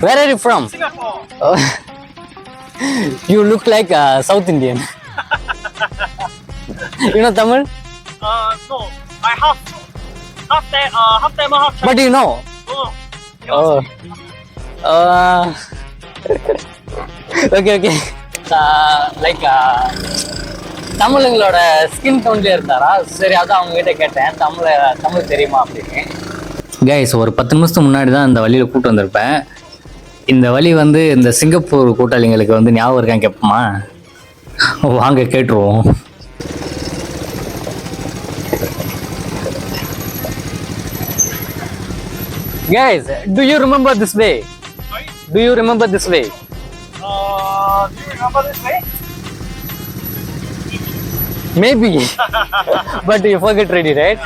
Where are you from? Singapore. You look like South Indian. You know Tamil? No. I half Tamil, half Chinese. But you know. Oh. Oh. Okay. Like தமிழுங்களோட skin டோன்லேயே இருந்தாரா? சரி, அதான் அவங்க கிட்ட கேட்டேன் தமிழ் தெரியுமா அப்படின்னு. கைஸ், ஒரு 10 நிமிஷத்துக்கு முன்னாடி தான் இந்த வழியில் கூட்டு வந்திருப்பேன். இந்த வழி வந்து இந்த சிங்கப்பூர் கூட்டாளிங்களுக்கு வந்து ஞாபகம் இருக்கான்னு கேட்போமா? வாங்க கேட்டுருவோம். Guys, do you remember this way? Sorry? Do you remember this way? Do you remember this way? Maybe. But you forget already, right?